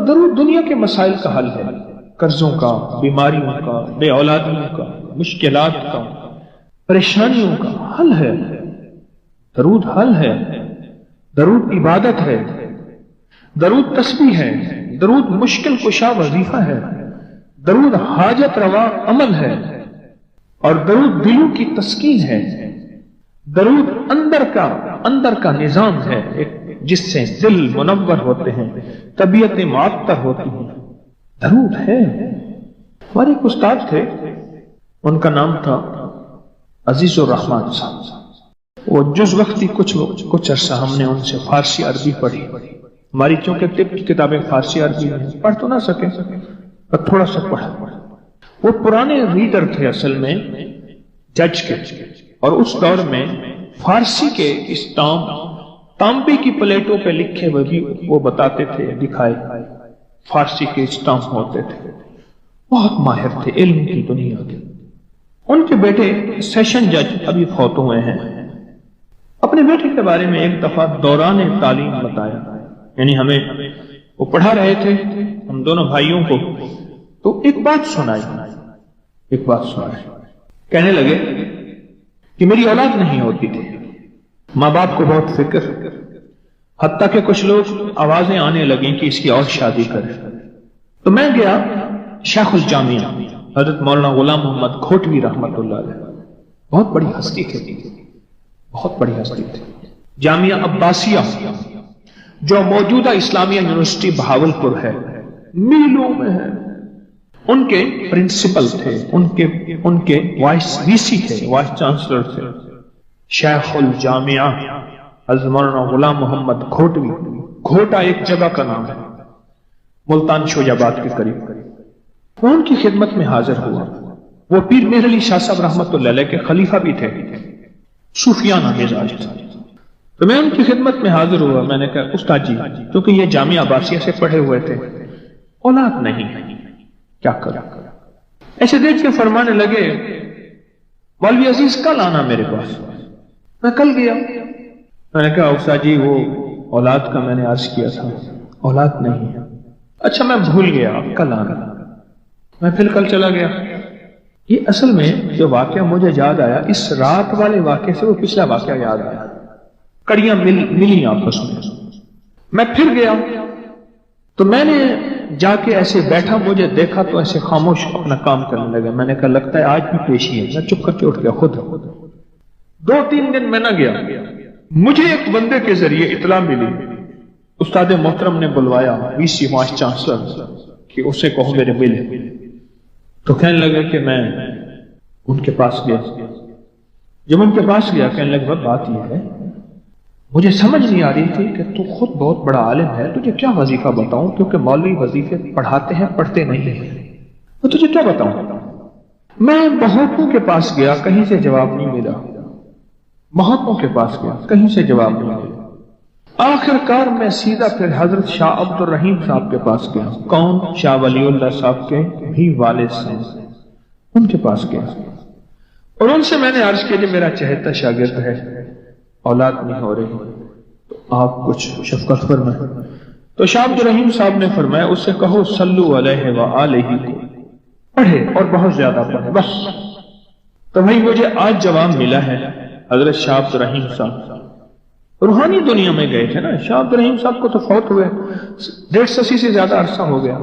درود دنیا کے مسائل کا حل ہے، قرضوں کا، بیماریوں کا، بے اولادیوں کا، مشکلات کا، پریشانیوں کا حل ہے۔ درود حل ہے، درود عبادت ہے، درود تسبیح ہے، درود مشکل کشا وظیفہ ہے، درود حاجت روا عمل ہے، اور درود دلوں کی تسکین ہے، درود اندر کا نظام ہے جس سے دل منور ہوتے ہیں، طبیعتیں معطر ہوتی ہیں۔ درود ہے۔ ہمارے ایک استاد تھے، ان کا نام تھا عزیز الرحمان صاحب۔ وہ جز وقتی کچھ عرصہ ہم نے ان سے فارسی عربی پڑھی۔ ہماری چونکہ طب کی کتابیں فارسی عربی میں پڑھ تو نہ سکے پر تھوڑا سا پڑھا۔ وہ پرانے ریڈر تھے اصل میں جج کے، اور اس دور میں فارسی کے اسٹامپ تانبے کی پلیٹوں پہ لکھے ہوئے بھی وہ بتاتے تھے، دکھائے فارسی کے اسٹامپ ہوتے تھے۔ بہت ماہر تھے علم کی دنیا کے۔ ان کے بیٹے سیشن جج ابھی فوت ہوئے ہیں۔ اپنے بیٹے کے بارے میں ایک دفعہ دوران تعلیم بتایا، یعنی ہمیں وہ پڑھا رہے تھے ہم دونوں بھائیوں کو، تو ایک بات سنائی۔ کہنے لگے کہ میری اولاد نہیں ہوتی تھی، ماں باپ کو بہت فکر، حتیٰ کہ کچھ لوگ آوازیں آنے لگیں کہ اس کی اور شادی کرے۔ تو میں گیا شیخ الجامعہ حضرت مولانا غلام محمد کھوٹوی رحمت اللہ علیہ، بہت بڑی ہستی تھی، جامعہ عباسیہ جو موجودہ اسلامیہ یونیورسٹی بہاولپور ہے، میلوں میں ہے۔ ان کے پرنسپل تھے، ان کے وائس وی سی تھے، وائس چانسلر تھے شیخ الجامعہ حضرت مولانا غلام محمد کھوٹوی۔ کھوٹا ایک جگہ کا نام ہے ملتان شوجاباد کے قریب۔ وہ ان کی خدمت میں حاضر ہوا۔ وہ پیر مہر علی شاہ صاحب رحمت اللہ علیہ کے خلیفہ بھی تھے، صوفیانہ مزاج تھا۔ تو میں ان کی خدمت میں حاضر ہوا۔ میں نے کہا استاد جی، کیونکہ یہ جامعہ عباسیہ سے پڑھے ہوئے تھے، اولاد نہیں، کیا کروں؟ ایسے دیکھ کے فرمانے لگے مولوی عزیز کل آنا میرے پاس۔ میں کل گیا۔ میں نے کہا استاد جی وہ اولاد کا میں نے عرض کیا تھا، اولاد نہیں ہے۔ اچھا میں بھول گیا، کل آنا۔ میں پھر کل چلا گیا۔ یہ اصل میں جو واقعہ مجھے یاد آیا، اس رات والے واقعے سے وہ پچھلا واقعہ یاد آیا، کڑیاں ملی آپس میں۔ میں پھر گیا تو میں نے جا کے ایسے بیٹھا، مجھے دیکھا تو ایسے خاموش اپنا کام کرنے لگا۔ میں نے کہا لگتا ہے آج بھی پیشی ہے۔ میں چپ کر کے اٹھ گیا خود۔ 2-3 دن میں نہ گیا۔ مجھے ایک بندے کے ذریعے اطلاع ملی، استاد محترم نے بلوایا وی سی وائس چانسلر کہ اسے کہو میرے ملے۔ تو کہنے لگا کہ میں ان کے پاس گیا۔ جب ان کے پاس گیا کہنے لگا بات یہ ہے، مجھے سمجھ نہیں آ رہی تھی کہ تو خود بہت بڑا عالم ہے، تجھے کیا وظیفہ بتاؤں، کیونکہ مولوی وظیفے پڑھاتے ہیں پڑھتے نہیں ہیں، تو تجھے کیا بتاؤں؟ میں بہتوں کے پاس گیا، کہیں سے جواب نہیں ملا۔ بہتوں کے پاس گیا، کہیں سے جواب نہیں ملا۔ آخر کار میں سیدھا پھر حضرت شاہ عبد الرحیم صاحب کے پاس گیا۔ کون؟ شاہ ولی اللہ صاحب کے بھی والد سے، ان کے پاس گیا اور ان سے میں نے عرض کیا کہ میرا چہتا شاگرد ہے، اولاد نہیں ہو رہی، تو آپ کچھ شفقت فرمائیں۔ تو شاہ عبد الرحیم صاحب نے فرمایا اس سے کہو صلو علیہ وآلہ کو پڑھے اور بہت زیادہ پڑھے بس۔ تو بھائی مجھے آج جواب ملا ہے، حضرت شاہ عبد الرحیم صاحب روحانی دنیا میں گئے تھے نا۔ شاہ عبد الرحیم صاحب کو تو فوت ہوئے 150 سے زیادہ عرصہ ہو گیا،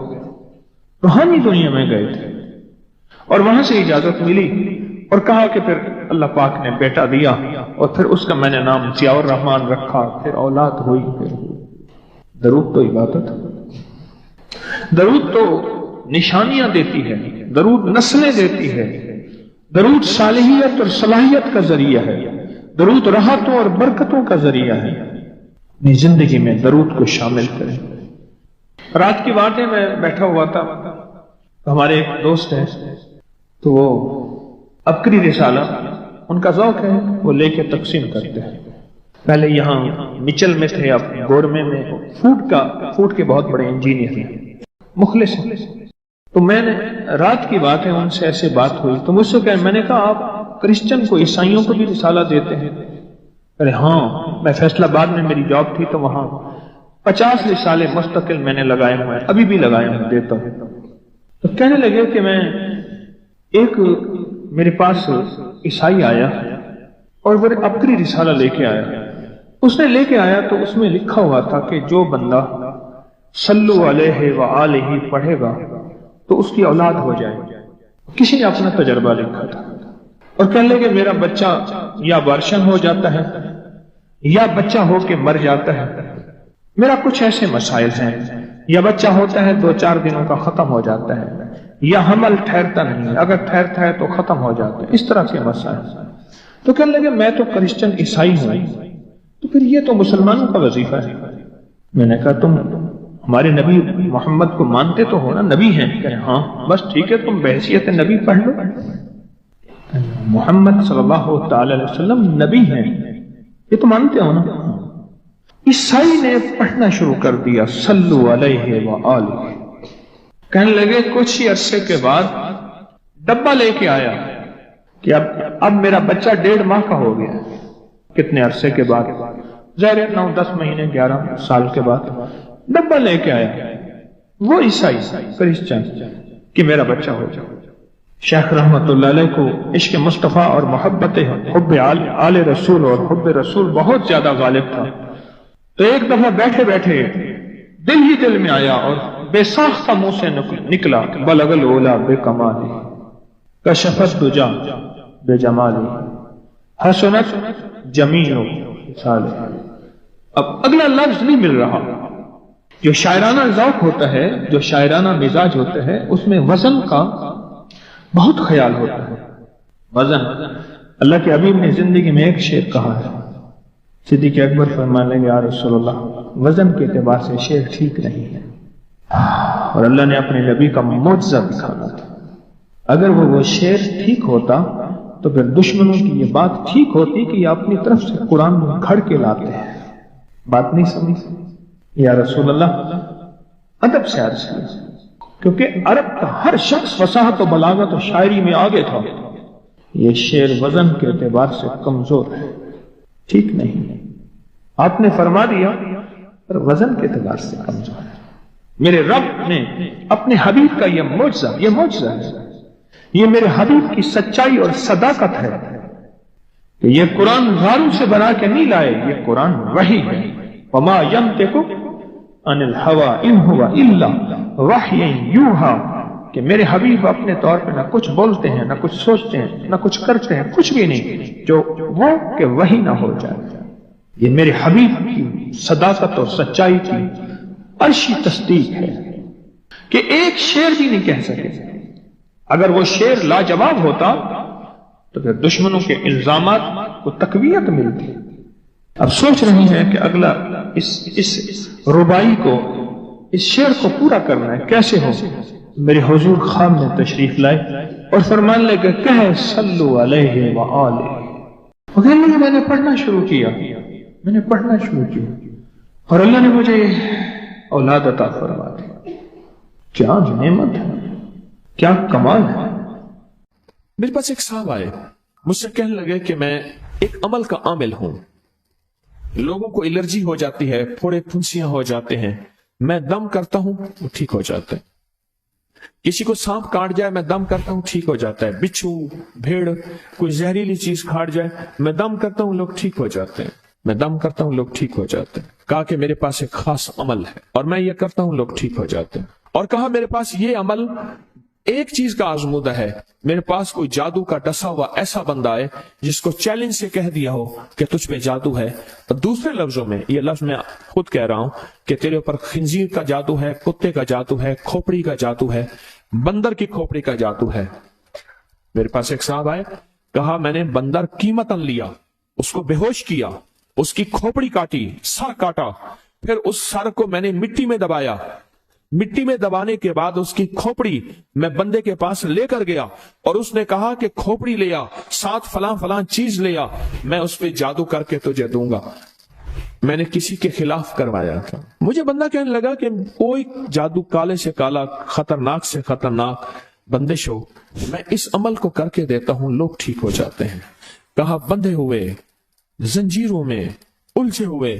روحانی دنیا میں گئے تھے اور وہاں سے اجازت ملی اور کہا کہ پھر اللہ پاک نے بیٹا دیا اور پھر اس کا میں نے نام ضیاء الرحمان رکھا، پھر اولاد ہوئی، پھر ہوئی۔ درود تو عبادت، درود تو نشانیاں دیتی ہے، درود نسلیں دیتی ہے، درود صالحیت اور صلاحیت کا ذریعہ ہے، درود راحتوں اور برکتوں کا ذریعہ ہے۔ اپنی زندگی میں درود کو شامل کریں۔ رات کی بات ہے، میں بیٹھا ہوا تھا، ہمارے ایک دوست ہیں تو وہ عبقری رسالہ ان کا ذوق ہے، وہ لے کے تقسیم کرتے ہیں۔ پہلے یہاں مچل میں تھے، اب گورمے میں فوڈ کے بہت بڑے انجینئر ہیں، مخلص ہیں۔ تو میں نے رات کی بات ہے ان سے ایسے بات ہوئی تو مجھ سے کہا، میں نے کہا آپ کرسچن کو عیسائیوں کو بھی رسالہ دیتے ہیں؟ ارے ہاں، میں فیصلہ آباد میں میری جاب تھی تو وہاں 50 رسالے مستقل میں نے لگائے ہوئے ہیں، ابھی بھی لگائے ہوئے دیتا ہوں۔ تو کہنے لگے کہ میں ایک میرے پاس عیسائی آیا اور وہ عبقری رسالہ لے کے آیا۔ اس نے لے کے آیا تو اس میں لکھا ہوا تھا کہ جو بندہ صلو علیہ وآلہ پڑھے گا تو اس کی اولاد ہو جائے۔ کسی نے اپنا تجربہ لکھا تھا اور کہنے لگے میرا بچہ یا وارشن ہو جاتا ہے یا بچہ ہو کے مر جاتا ہے، میرا کچھ ایسے مسائل ہیں، یا بچہ ہوتا ہے 2-4 دنوں کا ختم ہو جاتا ہے، یا حمل ٹھہرتا نہیں، اگر ٹھہرتا ہے تو ختم ہو جاتا ہے، اس طرح کے مسائل۔ تو کہنے لگے میں تو کرسچن عیسائی ہوں، تو پھر یہ تو مسلمانوں کا وظیفہ ہے۔ میں نے کہا تم ہمارے نبی محمد کو مانتے تو ہو نا، نبی ہیں؟ کہ ہاں۔ بس ٹھیک ہے، تم بحیثیت نبی پڑھ لو، محمد صلی اللہ تعالی علیہ وسلم نبی ہیں، یہ تو مانتے ہو نا۔ عیسائی نے پڑھنا شروع کر دیا صلو علیہ وآلہ۔ کہنے لگے کچھ ہی عرصے کے بعد ڈبہ لے کے آیا کہ اب میرا بچہ 1.5 ماہ کا ہو گیا۔ کتنے عرصے کے بعد؟ ظاہر 9-10 مہینے 11 سال کے بعد ڈبہ لے کے آیا وہ عیسائی کرسچن کہ میرا بچہ ہو جائے۔ شیخ رحمت اللہ علیہ کو عشق مصطفیٰ اور محبت حب آل رسول اور حب رسول بہت زیادہ غالب تھا۔ تو ایک دفعہ بیٹھے بیٹھے دل ہی دل میں آیا اور بے ساختہ منہ سے نکلا بلغ العلا بے کمالی کشفت دجا بے جمالی حسنت جمیع مثال۔ اب اگلا لفظ نہیں مل رہا۔ جو شاعرانہ ذوق ہوتا ہے، جو شاعرانہ مزاج ہوتا ہے، اس میں وزن کا بہت خیال ہوتا ہے۔ وزن، اللہ کے حبیب نے زندگی میں ایک شعر کہا ہے، صدیق اکبر فرمانے لگے یا رسول اللہ وزن کے اعتبار سے شعر ٹھیک نہیں ہے، اور اللہ نے اپنے نبی کا معجزہ دکھانا تھا۔ اگر وہ شعر ٹھیک ہوتا تو پھر دشمنوں کی یہ بات ٹھیک ہوتی کہ یہ اپنی طرف سے قرآن میں گھڑ کے لاتے ہیں۔ بات نہیں سمجھ؟ یا رسول اللہ ادب سے عرض کیا، کیونکہ عرب کا ہر شخص فصاحت و بلاغت و شاعری میں آگے تھا۔ یہ شعر وزن کے اعتبار سے کمزور ہے، ٹھیک نہیں ہے۔ آپ نے فرما دیا پر وزن کے اعتبار سے کمزور ہے۔ میرے رب نے اپنے حبیب کا یہ معجزہ ہے، یہ میرے حبیب کی سچائی اور صداقت ہے کہ یہ قرآن غاروں سے بنا کے نہیں لائے، یہ قرآن وحی ہے۔ وما ينطق عن الهوى ان هو الا وحی یوحی، کہ میرے حبیب اپنے طور پہ نہ کچھ بولتے ہیں، نہ کچھ سوچتے ہیں، نہ کچھ کرتے ہیں، کچھ بھی نہیں جو وہ کہ وحی نہ ہو جائے۔ یہ میرے حبیب کی صداقت اور سچائی کی عرشی تصدیق ہے کہ ایک شعر بھی نہیں کہہ سکے۔ اگر وہ شعر لاجواب ہوتا تو پھر دشمنوں کے الزامات کو تقویت ملتی۔ اب سوچ رہی ہیں کہ اگلا اس ربائی کو، اس شعر کو پورا کرنا ہے، کیسے ہو؟ میرے حضور خان نے تشریف لائے اور فرمان لے کے کہے صلو علیہ وآلہ۔ وغیرہ میں نے پڑھنا شروع کیا، اور اللہ نے مجھے اولاد عطا فرما دی۔ کیا نعمت ہے، کیا کمال ہے۔ میرے پاس ایک صاحب آئے، مجھ سے کہنے لگے کہ میں ایک عمل کا عامل ہوں، لوگوں کو الرجی ہو جاتی ہے، پھوڑے پھنسیاں ہو جاتے ہیں، میں دم کرتا ہوں وہ ٹھیک ہو جاتا ہے۔ کسی کو سانپ کاٹ جائے میں دم کرتا ہوں ٹھیک ہو جاتا ہے، بچھو بھیڑ کوئی زہریلی چیز کاٹ جائے میں دم کرتا ہوں لوگ ٹھیک ہو جاتے ہیں، میں دم کرتا ہوں لوگ ٹھیک ہو جاتے ہیں۔ کہا کہ میرے پاس ایک خاص عمل ہے اور میں یہ کرتا ہوں لوگ ٹھیک ہو جاتے ہیں، اور کہا میرے پاس یہ عمل ایک چیز کا آزمودہ ہے، میرے پاس کوئی جادو کا ڈسا ہوا ایسا بندہ ہے جس کو چیلنج سے کہہ دیا ہو کہ تجھ پہ جادو ہے، اور دوسرے لفظوں میں یہ لفظ میں خود کہہ رہا ہوں کہ تیرے اوپر خنزیر کا جادو ہے، کتے کا جادو ہے، کھوپڑی کا جادو ہے، بندر کی کھوپڑی کا جادو ہے۔ میرے پاس ایک صاحب آئے، کہا میں نے بندر قیمتاً لیا، اس کو بے ہوش کیا، اس کی کھوپڑی کاٹی، سر کاٹا، پھر اس سر کو میں نے مٹی میں دبایا، مٹی میں دبانے کے بعد اس کی کھوپڑی میں بندے کے پاس لے کر گیا، اور اس نے کہا کہ کھوپڑی لیا، ساتھ فلاں فلاں چیز لیا، میں اس پہ جادو کر کے تجھے دوں گا۔ میں نے کسی کے خلاف کروایا تھا۔ مجھے بندہ کہنے لگا کہ کوئی جادو کالے سے کالا، خطرناک سے خطرناک بندش ہو، میں اس عمل کو کر کے دیتا ہوں لوگ ٹھیک ہو جاتے ہیں۔ کہا بندھے ہوئے، زنجیروں میں الجھے ہوئے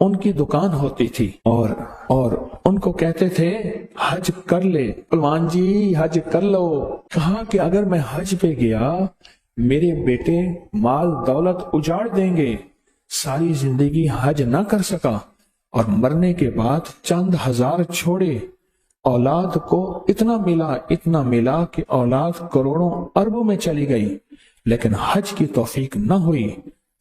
ان کی دکان ہوتی تھی اور ان کو کہتے تھے حج کر لے پلوان جی، حج کر لو۔ کہا کہ اگر میں حج پہ گیا میرے بیٹے مال دولت اجاڑ دیں گے، ساری زندگی حج نہ کر سکا اور مرنے کے بعد چند ہزار چھوڑے، اولاد کو اتنا ملا کہ اولاد کروڑوں اربوں میں چلی گئی، لیکن حج کی توفیق نہ ہوئی۔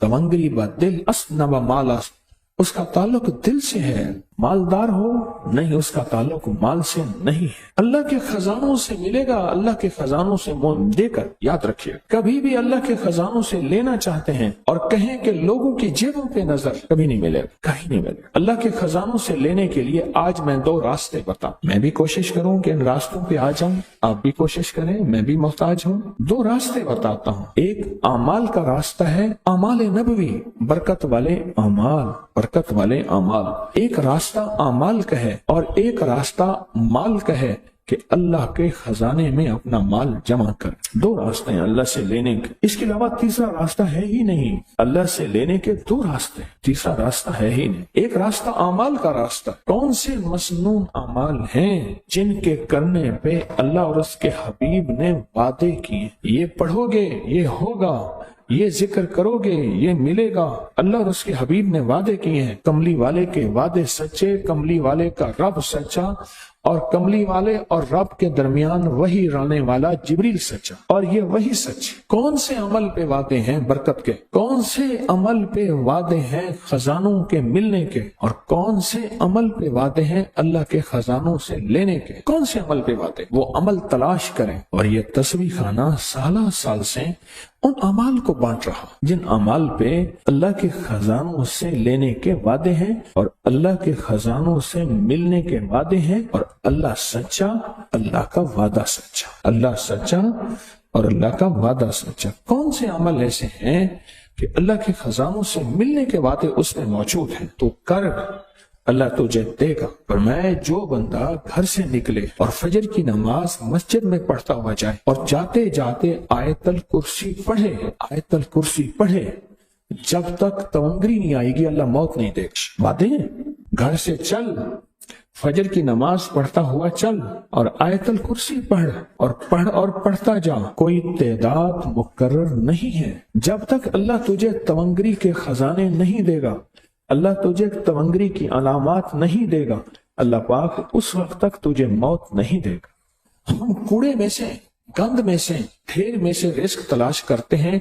تونگری بدل اسنب مالس، اس کا تعلق دل سے ہے، مالدار ہو نہیں، اس کا تعلق مال سے نہیں ہے۔ اللہ کے خزانوں سے ملے گا، اللہ کے خزانوں سے منہ دے کر یاد رکھیے، کبھی بھی اللہ کے خزانوں سے لینا چاہتے ہیں اور کہیں کہ لوگوں کی جیبوں پہ نظر، کبھی نہیں ملے گا، کہیں نہیں ملے گا۔ اللہ کے خزانوں سے لینے کے لیے آج میں 2 راستے بتاؤں، میں بھی کوشش کروں کہ ان راستوں پہ آ جاؤں، آپ بھی کوشش کریں، میں بھی محتاج ہوں۔ 2 راستے بتاتا ہوں، ایک اعمال کا راستہ ہے، اعمال نبوی، برکت والے اعمال، ایک راستہ اعمال کا ہے اور ایک راستہ مال کا ہے کہ اللہ کے خزانے میں اپنا مال جمع کر۔ 2 راستے ہیں اللہ سے لینے کے، اس کے علاوہ تیسرا راستہ ہے ہی نہیں۔ اللہ سے لینے کے 2 راستے، تیسرا راستہ ہے ہی نہیں۔ ایک راستہ اعمال کا راستہ، کون سے مسنون اعمال ہیں جن کے کرنے پہ اللہ اور اس کے حبیب نے وعدے کیے، یہ پڑھو گے یہ ہوگا، یہ ذکر کرو گے یہ ملے گا۔ اللہ اور اس کے حبیب نے وعدے کیے ہیں، کملی والے کے وعدے سچے، کملی والے کا رب سچا، اور کملی والے اور رب کے درمیان وہی رانے والا جبریل سچا، اور یہ وہی سچ۔ کون سے عمل پہ وعدے ہیں برکت کے، کون سے عمل پہ وعدے ہیں خزانوں کے ملنے کے، اور کون سے عمل پہ وعدے ہیں اللہ کے خزانوں سے لینے کے؟ کون سے عمل پہ وعدے؟ وہ عمل تلاش کریں، اور یہ تسبیح خانہ سالہ سال سے ان اعمال کو بانٹ رہا جن اعمال پہ اللہ کے خزانوں سے لینے کے وعدے ہیں اور اللہ کے خزانوں سے ملنے کے وعدے ہیں، اور اللہ سچا، اللہ کا وعدہ سچا، اللہ سچا اور اللہ کا وعدہ سچا۔ کون سے عمل ایسے ہیں کہ اللہ کے خزانوں سے ملنے کے وعدے اس میں موجود ہیں؟ تو کر، اللہ تجھے دے گا۔ فرمایا جو بندہ گھر سے نکلے اور فجر کی نماز مسجد میں پڑھتا ہوا جائے اور جاتے جاتے آیت الکرسی پڑھے جب تک تونگری نہیں آئے گی اللہ موت نہیں دے گا۔ باتیں گھر سے چل، فجر کی نماز پڑھتا ہوا چل اور آیت الکرسی پڑھ اور پڑھتا جا، کوئی تعداد مقرر نہیں ہے۔ جب تک اللہ تجھے تونگری کے خزانے نہیں دے گا، اللہ تجھے تونگری کی علامات نہیں دے گا، اللہ پاک اس وقت تک تجھے موت نہیں دے گا۔ ہم کوڑے میں سے، گند میں سے، ڈھیر میں سے رزق تلاش کرتے ہیں،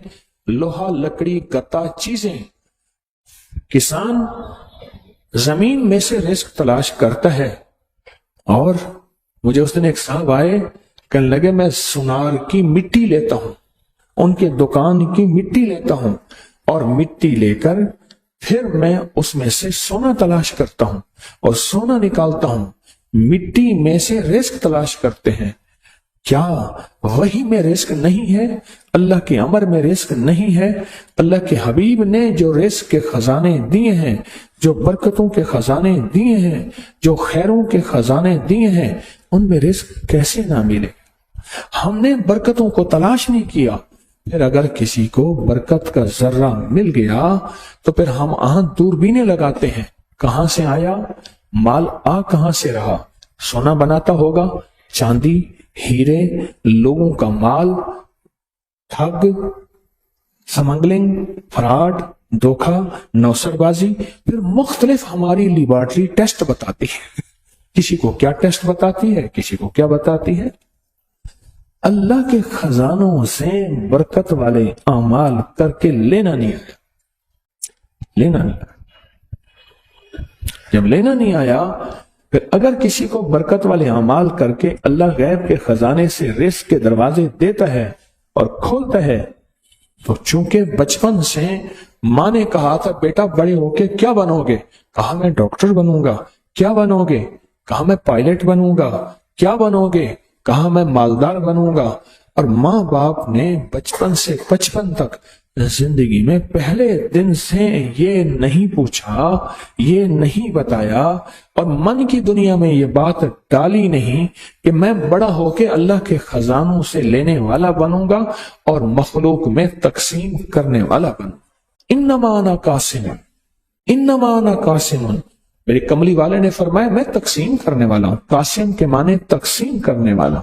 لوہا لکڑی گتا چیزیں۔ کسان زمین میں سے رزق تلاش کرتا ہے، اور مجھے اس دن ایک صاحب آئے، کہنے لگے میں سونار کی مٹی لیتا ہوں، ان کے دکان کی مٹی لیتا ہوں، اور مٹی لے کر پھر میں اس میں سے سونا تلاش کرتا ہوں اور سونا نکالتا ہوں۔ مٹی میں سے رزق تلاش کرتے ہیں۔ کیا وہی میں رزق نہیں ہے؟ اللہ کے امر میں رزق نہیں ہے؟ اللہ کے حبیب نے جو رزق کے خزانے دیے ہیں، جو برکتوں کے خزانے دیے ہیں، جو خیروں کے خزانے دیے ہیں، ان میں رزق کیسے نہ ملے؟ ہم نے برکتوں کو تلاش نہیں کیا۔ پھر اگر کسی کو برکت کا ذرہ مل گیا تو پھر ہم دوربینیں لگاتے ہیں، کہاں سے آیا مال، کہاں سے رہا؟ سونا بناتا ہوگا، چاندی، ہیرے، لوگوں کا مال، ٹھگ، سمگلنگ، فراڈ، دھوکہ، نوسر بازی۔ پھر مختلف ہماری لیبارٹری ٹیسٹ بتاتی ہے، کسی کو کیا ٹیسٹ بتاتی ہے، کسی کو کیا بتاتی ہے۔ اللہ کے خزانوں سے برکت والے اعمال کر کے لینا نہیں آیا۔ جب لینا نہیں آیا، پھر اگر کسی کو برکت والے اعمال کر کے اللہ غیب کے خزانے سے رزق کے دروازے دیتا ہے اور کھولتا ہے، تو چونکہ بچپن سے ماں نے کہا تھا بیٹا بڑے ہو کے کیا بنو گے، کہا میں ڈاکٹر بنوں گا۔ کیا بنو گے؟ کہا میں پائلٹ بنوں گا۔ کیا بنو گے؟ کہا میں مالدار بنوں گا۔ اور ماں باپ نے بچپن سے 55 تک زندگی میں پہلے دن سے یہ نہیں پوچھا، یہ نہیں بتایا، اور من کی دنیا میں یہ بات ڈالی نہیں کہ میں بڑا ہو کے اللہ کے خزانوں سے لینے والا بنوں گا اور مخلوق میں تقسیم کرنے والا بنوں۔ انما انا قاسم، انما انا قاسم، میرے کملی والے نے فرمایا میں تقسیم کرنے والا ہوں. قاسم کے معنی تقسیم کرنے والا.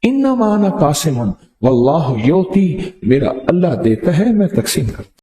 انما انا قاسم واللہ یؤتی، میرا اللہ دیتا ہے میں تقسیم کرتا ہوں.